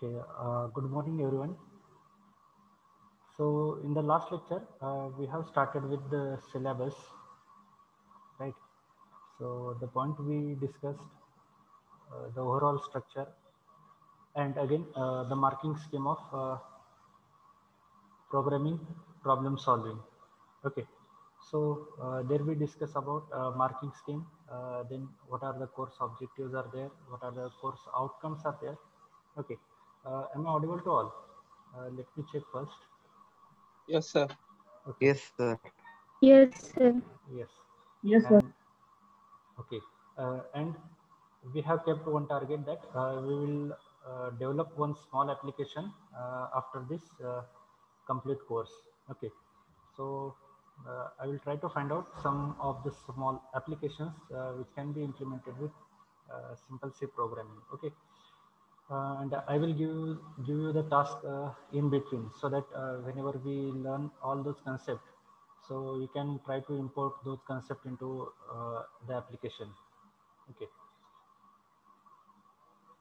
Okay, good morning everyone. So in the last lecture, we have started with the syllabus, right? So the point we discussed, the overall structure, and again the marking scheme of programming problem solving. Okay, so there we discuss about marking scheme, then what are the course objectives are there, what are the course outcomes are there. Okay, am I audible to all? Let me check first. Yes, sir. Okay. Yes, sir. Yes, sir. Yes. Yes, sir. And okay. And we have kept one target that we will develop one small application after this complete course. Okay. So I will try to find out some of the small applications which can be implemented with simple C programming. Okay. And I will give you the task in between, so that whenever we learn all those concepts, so you can try to import those concepts into the application. Okay.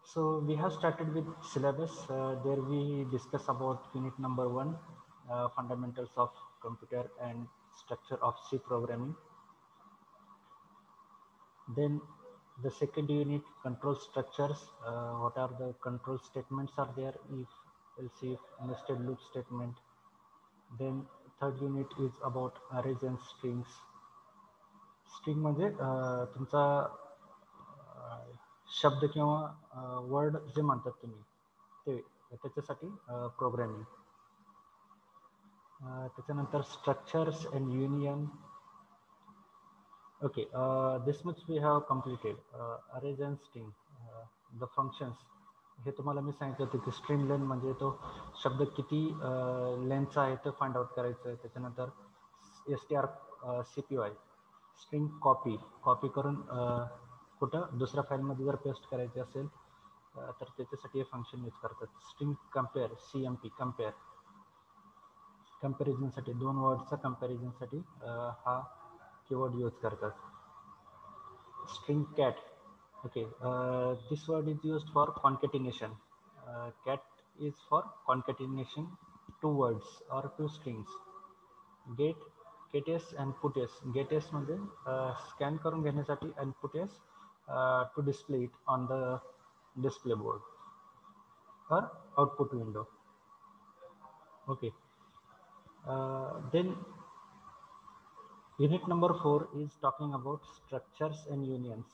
So we have started with syllabus. There we discuss about unit number 1, fundamentals of computer and structure of C programming. Then the second unit, control structures. What are the control statements are there, if, else if, nested loop statement. Then third unit is about arrays and strings. String म्हणजे तुमचा शब्द किंवा word जे म्हणतात तुम्ही ते, त्याच्यासाठी programming. त्याच्यानंतर structures and union. Okay, this much we have completed. Arrays and string, the functions. हे तुम्हाला मी सांगितलं होतं की स्ट्रिंग लेंथ म्हणजे तो शब्द किती लेंथचा आहे ते फाइंड आउट करायचं आहे. त्याच्यानंतर strcpy, स्ट्रिंग कॉपी करून कुठं दुसऱ्या फाईलमध्ये जर पेस्ट करायचे असेल तर त्याच्यासाठी हे फंक्शन यूज करतात. स्ट्रिंग कंपेअर, cmp कंपेअर, कंपॅरिझनसाठी दोन वर्डचा कंपॅरिझनसाठी हा कीवर्ड यूज करतात. String cat. Okay, this word is used for concatenation. Cat is for concatenation two words or two strings. GetS and putS. GetS म्हणजे scan करून घेण्यासाठी and putS to display it on the display board or output window. Okay, then unit number 4 is talking about structures and unions.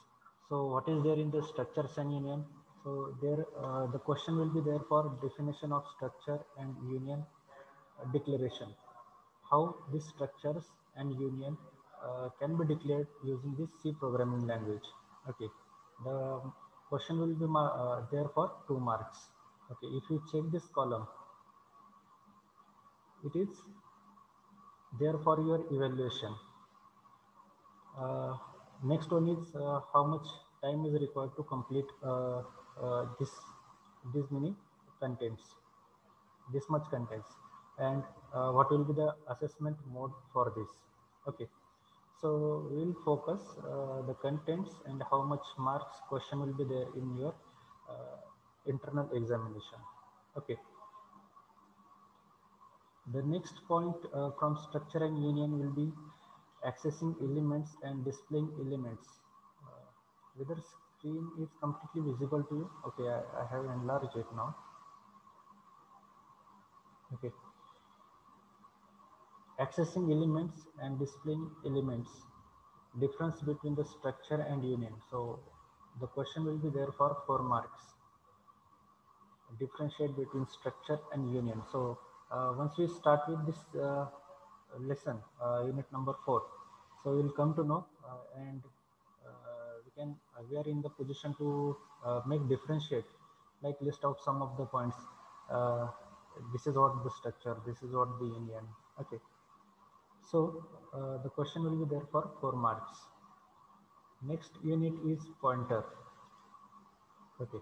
So what is there in the structures and union? So there the question will be there for definition of structure and union declaration. How these structures and union can be declared using this C programming language. Okay, the question will be there for 2 marks. Okay, if you check this column, it is there for your evaluation. Next one is how much time is required to complete this many contents, this much contents, and what will be the assessment mode for this. Okay, so we will focus the contents and how much marks question will be there in your internal examination. Okay, the next point from structure and union will be accessing elements and displaying elements. Whether screen is completely visible to you? Okay, I have enlarged it now. Okay, accessing elements and displaying elements, difference between the structure and union. So the question will be there for 4 marks. Differentiate between structure and union. So once we start with this lesson, unit number 4, so we will come to know and we are in the position to make differentiate, like list out some of the points. This is what the structure, this is what the union. Okay, so the question will be there for 4 marks. Next unit is pointer. Okay,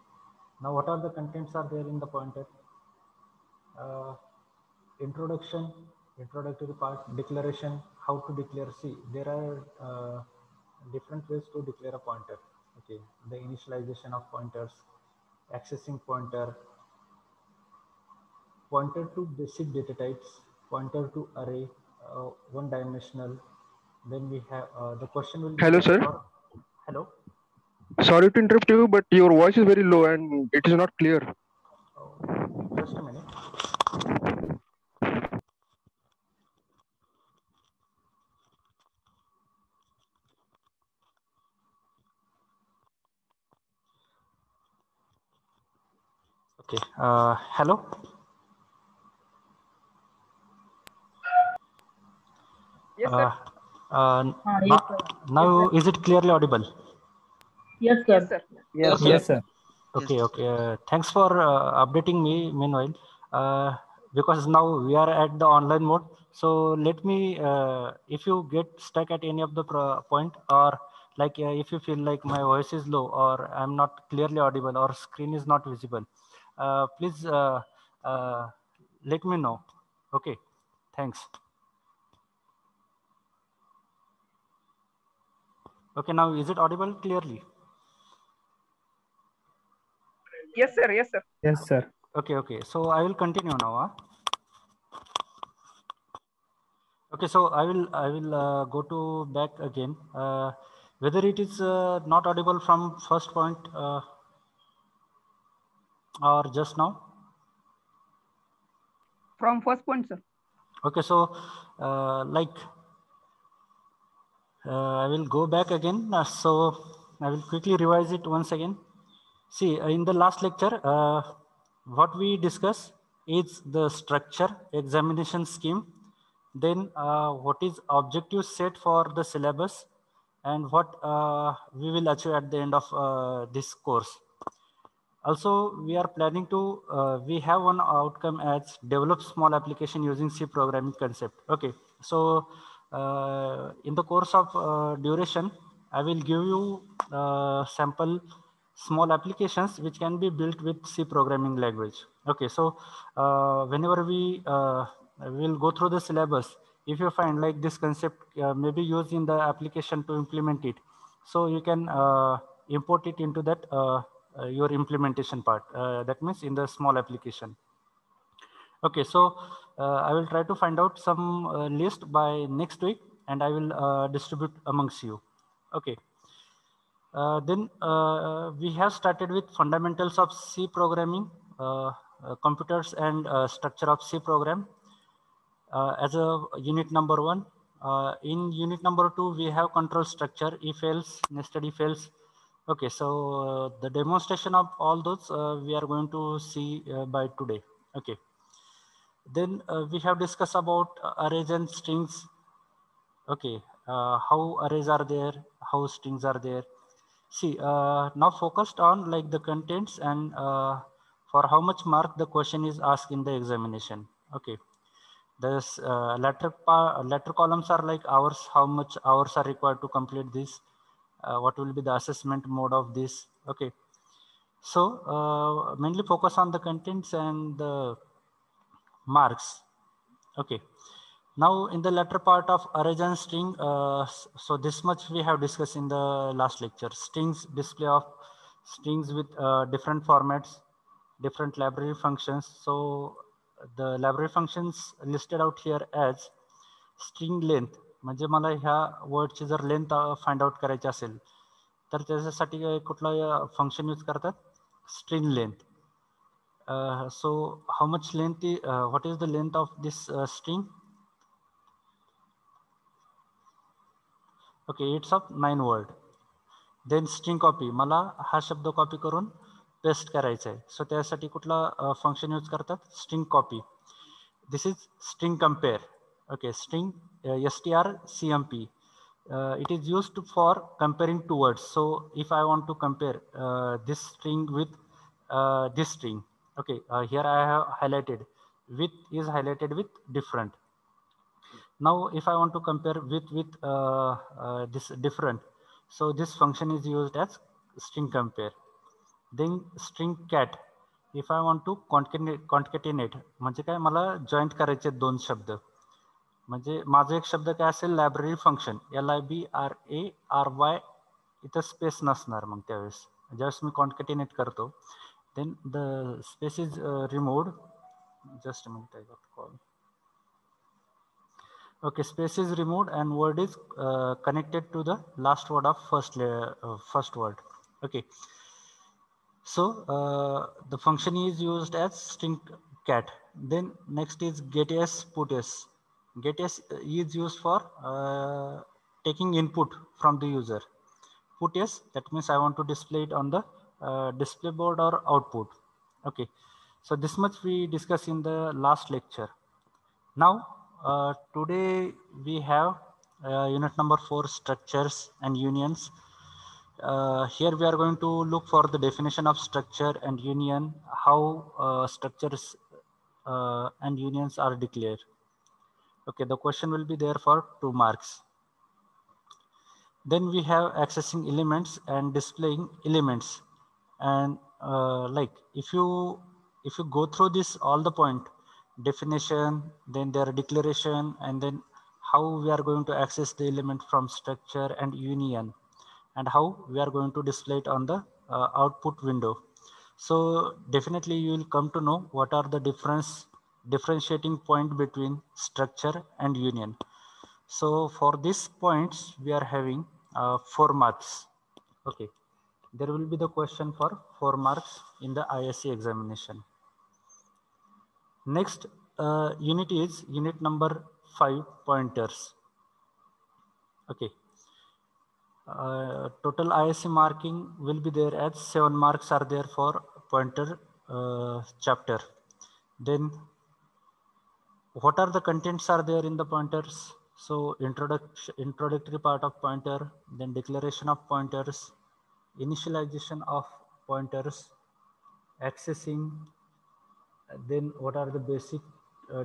now what are the contents are there in the pointer? Introduction, introductory part, declaration, how to declare. See, there are different ways to declare a pointer. Okay, the initialization of pointers, accessing pointer, pointer to basic data types, pointer to array, one dimensional. Then we have the question will be Hello, set sir. for, hello. Sorry to interrupt you, but your voice is very low and it is not clear. Oh, just a minute. Okay. Hello. Yes, sir. Now, now is it clearly audible? Yes, sir. Yes, sir. Yes, Yes, sir. Okay, okay. Thanks for updating me meanwhile. Because now we are at the online mode. So let me, if you get stuck at any of the point, or like if you feel like my voice is low or I'm not clearly audible or screen is not visible, please let me know. Okay, thanks. Okay, now is it audible clearly? Yes, sir. Yes, sir. Yes, sir. Okay, okay. So I will continue now. Okay, so I will go to back again. Whether it is not audible from first point or just now. From first point, sir. Okay, so like I will go back again. So I will quickly revise it once again. See, in the last lecture, what we discussed is the structure, examination scheme, then what is objective set for the syllabus, and what we will achieve at the end of this course. Also, we are planning to, we have one outcome as develop small application using C programming concept. Okay, so in the course of duration, I will give you sample small applications which can be built with C programming language. Okay, so whenever we will go through the syllabus, if you find like this concept may be used in the application to implement it, so you can import it into that your implementation part. That means in the small application. Okay, so I will try to find out some list by next week, and I will distribute amongst you. Okay. Then we have started with fundamentals of C programming, computers and structure of C program as a unit number 1. In unit number 2, we have control structure, if else, nested if else. Okay, so the demonstration of all those we are going to see by today. Okay. Then we have discussed about arrays and strings. Okay, how arrays are there, how strings are there. See, now focused on like the contents and for how much mark the question is asked in the examination. Okay. This latter columns are like hours, how much hours are required to complete this, what will be the assessment mode of this. Okay, so mainly focus on the contents and the marks. Okay, now in the latter part of arrays and string, so this much we have discussed in the last lecture. Strings, display of strings with different formats, different library functions. So the library functions listed out here as string length. म्हणजे मला ह्या वर्डची जर length find out करायची असेल तर त्याच्यासाठी कुठलं function use करतात, string length. So how much length, what is the length of this string? Okay, it's of 9 word. Then string copy, मला हा शब्द कॉपी करून पेस्ट करायचा आहे. सो त्यासाठी कुठला फंक्शन यूज करतात, string copy. This is string compare. Okay, string strcmp. It is used for comparing two words. So if I want to compare this string with this string, okay, here I have highlighted with is highlighted with different. Now if I want to compare with this different, so this function is used as string compare. Then string cat, if I want to concatenate म्हणजे काय, मला joint करायचे दोन शब्द. म्हणजे माझा एक शब्द काय असेल, लायब्ररी फंक्शन, LIBRARY, इथं स्पेस नसणार. मग ज्यावेळेस मी कॉन्कॅटिनेट करतो, then the space is removed Just a minute, I got call. Okay, space is removed and word is connected to the last word of first word. Okay. So the function is used as string cat. Then next is getS, putS. GetS is used for taking input from the user. PutS, that means I want to display it on the display board or output. Okay, so this much we discussed in the last lecture. Now today we have unit number 4, structures and unions. Here we are going to look for the definition of structure and union, how structures and unions are declared. Okay, the question will be there for 2 marks. Then we have accessing elements and displaying elements. And like if you go through this all the point, definition, then their declaration, and then how we are going to access the element from structure and union, and how we are going to display it on the output window. So definitely you will come to know what are the differentiating point between structure and union. So for these points we are having 4 marks. Okay, there will be the question for 4 marks in the ISC examination. Next unit is unit number 5, pointers. Okay. Total ISC marking will be there as 7 marks are there for pointer chapter. Then what are the contents are there in the pointers? So introductory part of pointer, then declaration of pointers, initialization of pointers, accessing, then what are the basic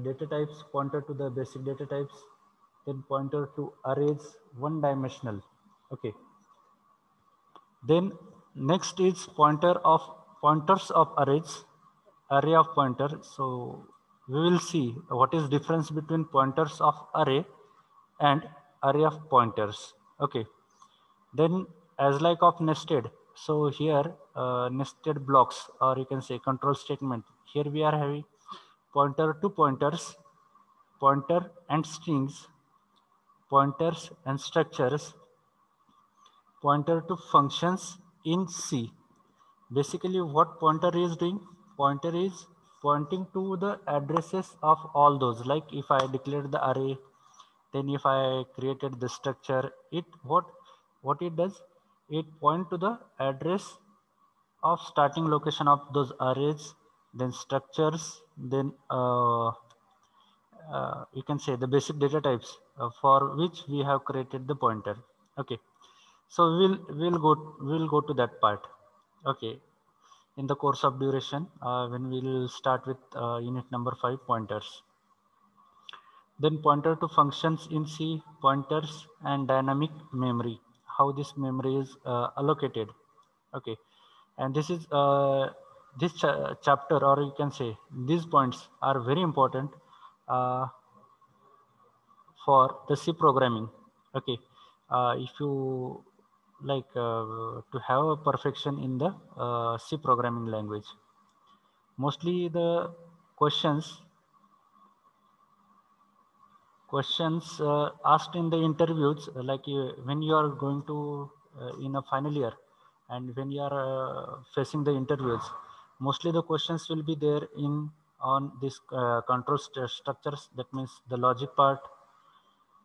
data types, pointer to the basic data types, then pointer to arrays, one dimensional. Okay. Then next is pointers of arrays, array of pointer. So we will see what is difference between pointers of array and array of pointers. Okay. Then as like of nested. So here nested blocks, or you can say control statement. Here we are having pointer to pointers, pointer and strings, pointers and structures, pointer to functions in C. Basically what pointer is doing? Pointer is pointing to the addresses of all those. Like if I declared the array, then if I created the structure, it what it does? It point to the address of starting location of those arrays, then structures, then you can say the basic data types for which we have created the pointer. Okay, so we'll go to that part. Okay, in the course of duration when we'll start with unit number 5, pointers. Then pointer to functions in C, pointers and dynamic memory, how this memory is allocated. Okay, and this is this chapter, or you can say these points are very important for the C programming. Okay, if you like to have a perfection in the C programming language, mostly the questions asked in the interviews, like when you are going to in a final year, and when you are facing the interviews, mostly the questions will be there in on this control structures, that means the logic part,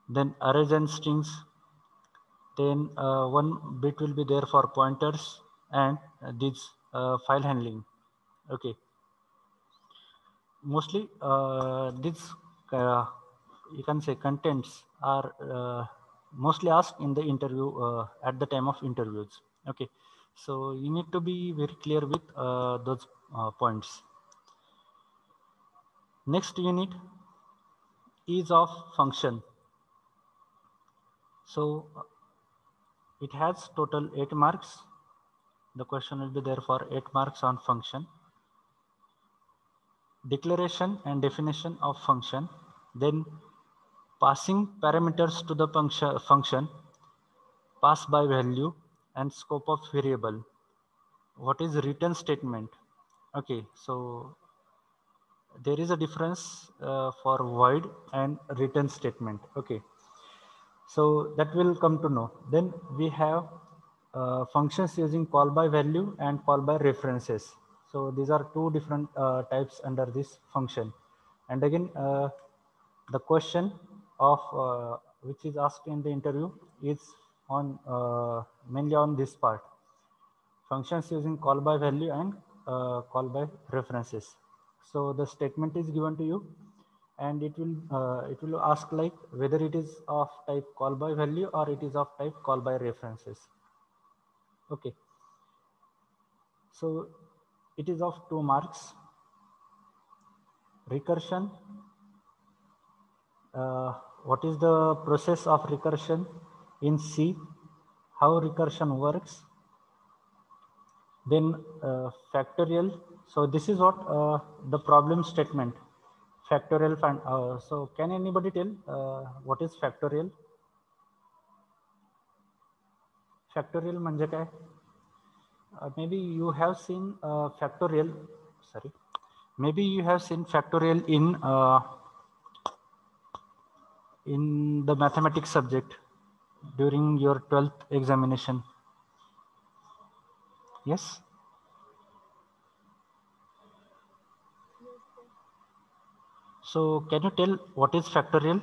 then arrays and strings, then one bit will be there for pointers and this file handling. Okay, mostly these you can say contents are mostly asked in the interview at the time of interviews. Okay, so you need to be very clear with those points. Next unit is of function. So it has total 8 marks. The question will be there for 8 marks on function. Declaration and definition of function, then passing parameters to the function, pass by value, and scope of variable. What is return statement? Okay, so there is a difference for void and return statement. Okay, so that will come to know. Then we have functions using call by value and call by references. So these are two different types under this function. And again, the question of which is asked in the interview is on mainly on this part: functions using call by value and call by references. So the statement is given to you, and it will ask like whether it is of type call by value or it is of type call by references. Okay, so it is of 2 marks. Recursion, what is the process of recursion in C, how recursion works. Then factorial, so this is what the problem statement, factorial. So can anybody tell what is factorial? Factorial म्हणजे काय? Maybe you have seen factorial, sorry, maybe you have seen factorial in the mathematics subject during your 12th examination. Yes? So can you tell what is factorial?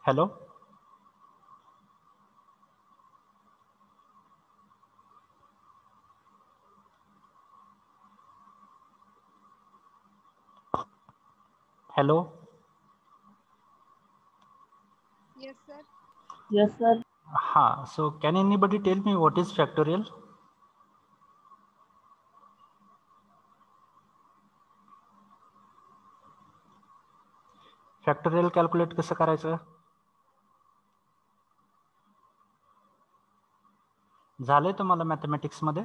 Hello? Hello? Yes, sir. Yes, sir. So can anybody tell me what is factorial? Factorial calculate कसं करायचं? झालंय तुम्हाला mathematics मध्ये?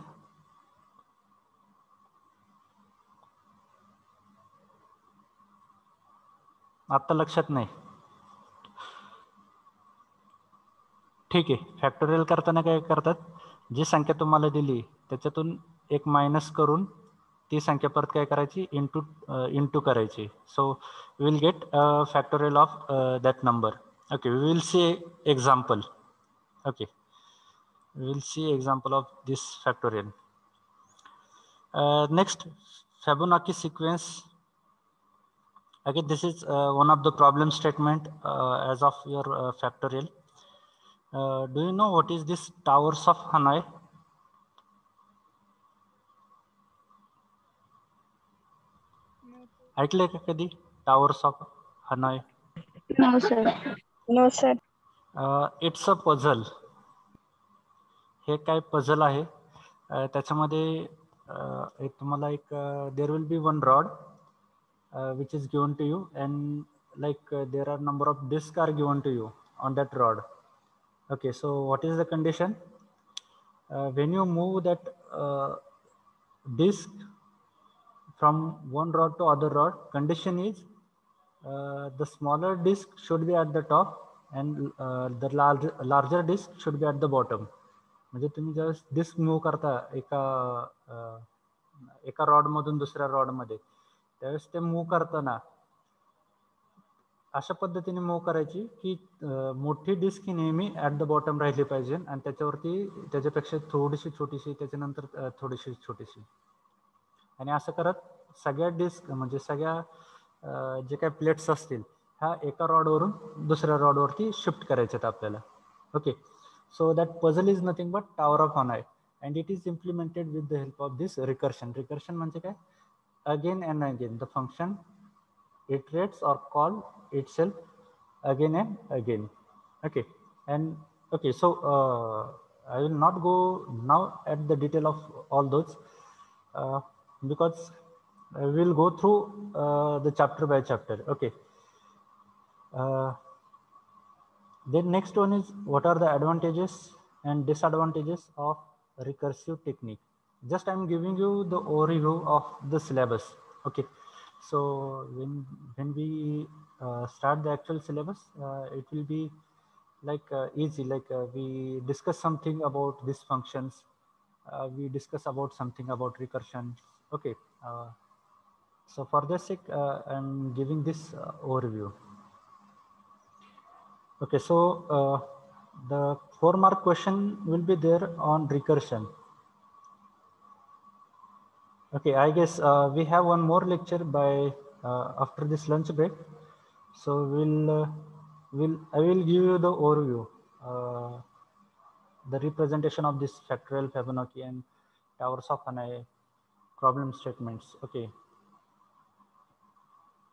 आता लक्षात नाही. ठीक आहे, फॅक्टोरियल करताना काय करतात, जी संख्या तुम्हाला दिली त्याच्यातून एक मायनस करून ती संख्या परत काय करायची, इंटू करायची. So we will get factorial of that number. Okay, we will see example. Okay, we will see example of this factorial. Next, Fibonacci sequence. Again, this is one of the problem statement as of your factorial. Do you know what is this towers of Hanoi? ऐकलंय का कधी towers of Hanoi? No, sir. No, sir. It's a puzzle. हे काय puzzle आहे, त्याच्यामध्ये एक तुम्हाला एक there will be one rod which is given to you, and like there are number of discs are given to you on that rod. Okay, so what is the condition? When you move that disc from one rod to other rod, condition is the smaller disc should be at the top and the larger disc should be at the bottom. म्हणजे तुम्ही ज्यावेळेस disc move करता एका rod मधून दुसऱ्या rod मध्ये, त्यावेळेस ते मूव्ह करताना अशा पद्धतीने मूव्ह करायची की मोठी डिस्क ही नेहमी ऍट द बॉटम राहिली पाहिजे आणि त्याच्यावरती त्याच्यापेक्षा थोडीशी छोटीशी, त्याच्यानंतर थोडीशी छोटीशी, आणि असं करत सगळ्या डिस्क म्हणजे सगळ्या जे काही प्लेट्स असतील ह्या एका रॉडवरून दुसऱ्या रॉडवरती शिफ्ट करायच्यात आपल्याला. Okay, so that puzzle is nothing but Tower of Hanoi, and it is implemented with the help of this recursion. Recursion म्हणजे काय? Again and again the function iterates or call itself again and again. Okay, and okay, so I will not go now at the detail of all those because we will go through the chapter by chapter. Okay. Then next one is what are the advantages and disadvantages of recursive technique. Just I am giving you the overview of the syllabus. Okay, so when we start the actual syllabus, it will be like easy, like we discuss something about these functions, we discuss about something about recursion. Okay, so for this sake I'm giving this overview. Okay, so the 4-mark question will be there on recursion. Okay, I guess we have one more lecture by after this lunch break. So I will give you the overview, the representation of this factorial Fibonacci and towers of Hanai problem statements. Okay.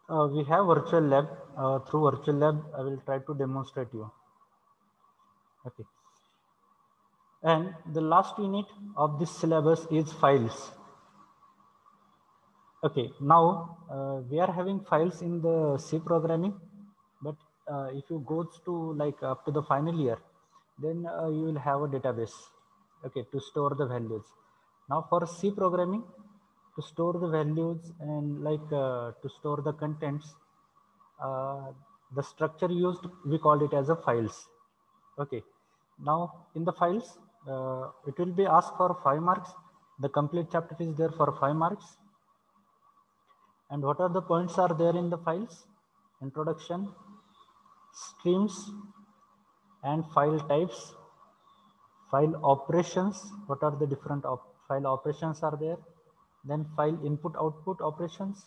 We have virtual lab. Through virtual lab, I will try to demonstrate you. Okay. And the last unit of this syllabus is files. Okay, now we are having files in the C programming, but if you go to like up to the final year, then you will have a database, okay, to store the values. Now for C programming, to store the values and like to store the contents, the structure used, we call it as a files. Okay, now in the files, it will be asked for 5 marks. The complete chapter is there for 5 marks. And what are the points are there in the files? Introduction, streams, and file types, file operations. What are the different file operations are there? Then file input output operations,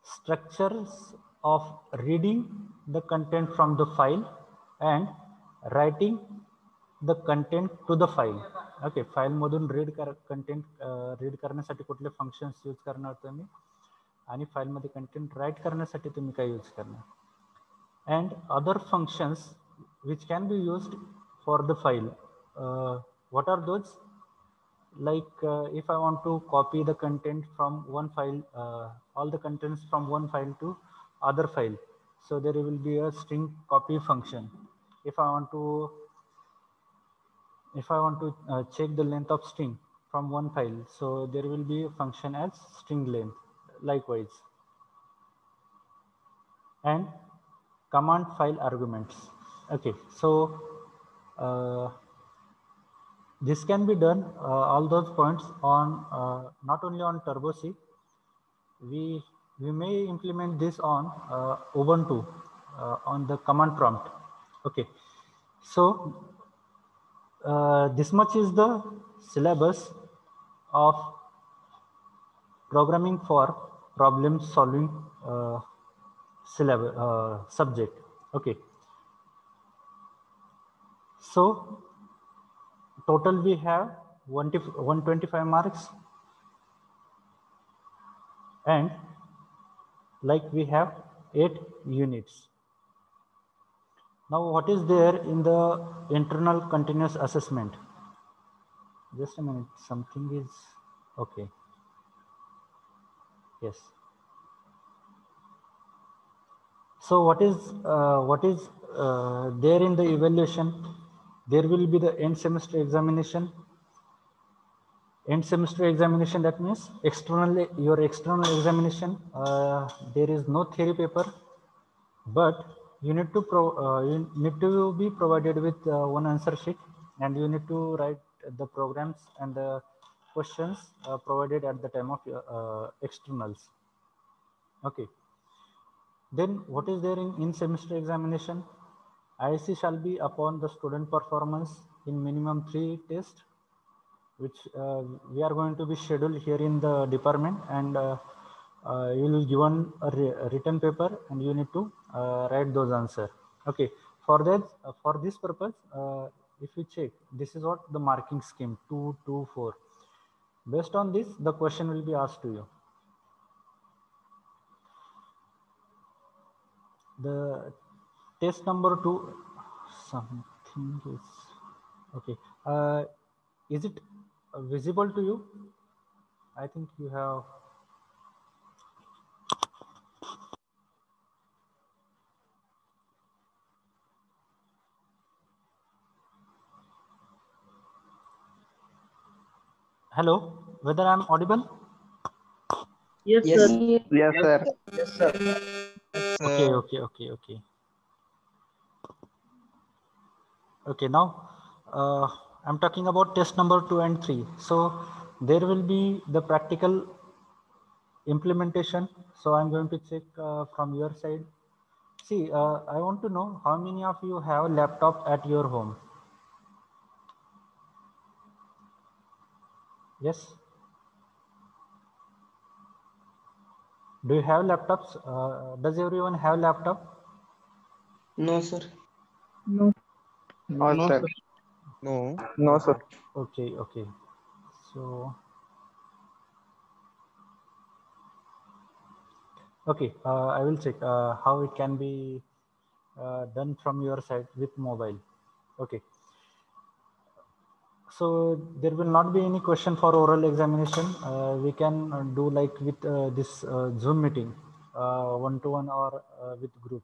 structures of reading the content from the file and writing the content to the file. Okay, file मधून read content read करण्यासाठी कुठले functions use करणार तुम्ही आणि file मध्ये content right करण्यासाठी तुम्ही काय यूज करणार and other functions which can be used for the file. What are those? Like if I want to copy the content from one file, all the contents from one file to other file, so there will be a string copy function. If I want to check the length of string from one file, so there will be a function as string length. Likewise, and command file arguments. Okay, so this can be done, all those points on not only on Turbo C. We may implement this on Ubuntu on the command prompt. Okay, so this much is the syllabus of programming for problem solving subject. Okay, so total we have 125 marks, and like we have 8 units. Now what is there in the internal continuous assessment? Just a minute, something is okay. Yes. So what is there in the evaluation? There will be the end semester examination. End semester examination, that means your external examination. There is no theory paper, but you need to be provided with one answer sheet, and you need to write the programs and the questions provided at the time of externals. Okay. Then what is there in semester examination? ISC shall be upon the student performance in minimum 3 tests, which we are going to be scheduled here in the department, and you will given a written paper, and you need to write those answers. Okay, for that, for this purpose, if you check, this is what the marking scheme 2, 2, 4. Based on this, the question will be asked to you. The test number 2, something is okay. Is it visible to you? I think you have. Hello, whether I'm audible? Yes, Yes. sir. Yes, sir. Yes, sir. Okay. Okay, now I'm talking about test number 2 and 3. So there will be the practical implementation. So I'm going to check from your side. See, I want to know how many of you have laptop at your home? Yes. Do you have laptops? Does everyone have laptop? No, sir. No. No, No, sir. sir. No. No, sir. Okay, okay. So, okay, I will check how it can be done from your side with mobile. Okay. So there will not be any question for oral examination. We can do like with this Zoom meeting, one-to-one or with group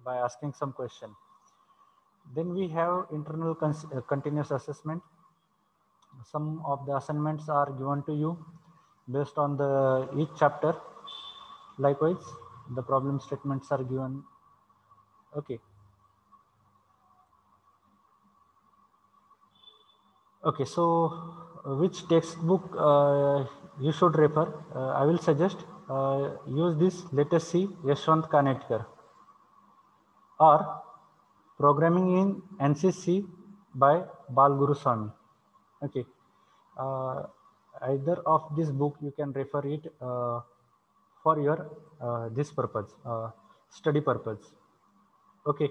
by asking some question. Then we have internal continuous assessment. Some of the assignments are given to you based on the each chapter. Likewise, the problem statements are given. Okay. Okay, so which textbook you should refer? I will suggest use this. Let us see Yashwant Kanetkar or Programming in NCC by Bal Guruswamy. Okay, either of this book you can refer it for your this purpose, study purpose. Okay.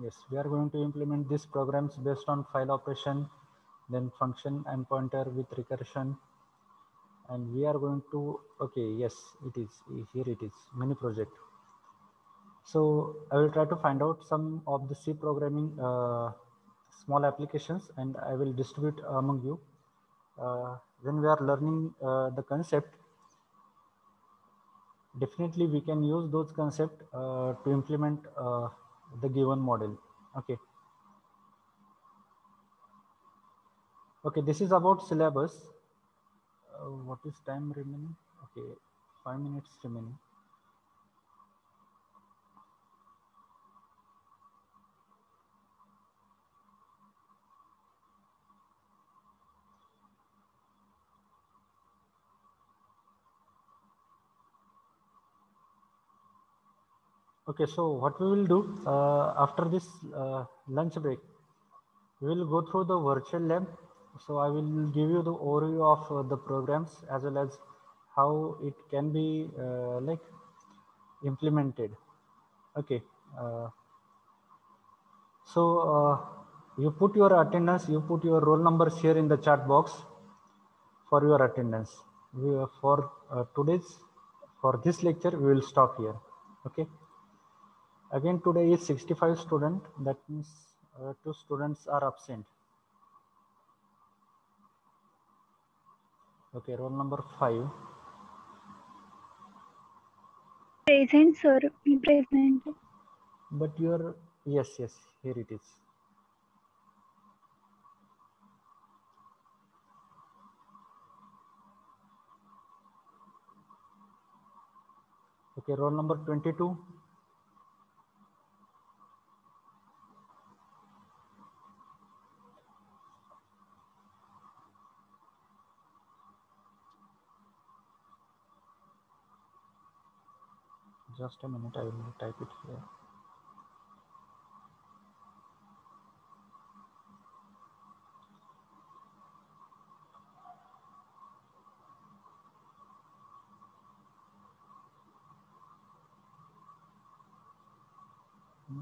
Yes, we are going to implement these programs based on file operation, then function and pointer with recursion. And we are going to, okay, yes, it is, here it is, mini project. So I will try to find out some of the C programming small applications and I will distribute among you. When we are learning the concept, definitely we can use those concepts to implement the given model. Okay. Okay, this is about syllabus. What is time remaining? Okay, 5 minutes remaining. Okay, so what we will do after this lunch break, we will go through the virtual lab. So I will give you the overview of the programs as well as how it can be like implemented. Okay. So you put your attendance, you put your roll numbers here in the chat box for your attendance. For for this lecture, we will stop here. Okay. Again, today is 65 student. That means 2 students are absent. Okay, roll number 5. Present, sir. Present. But your, yes, here it is. Okay, roll number 22. Just a minute, I will type it here.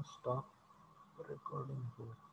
Stop recording here.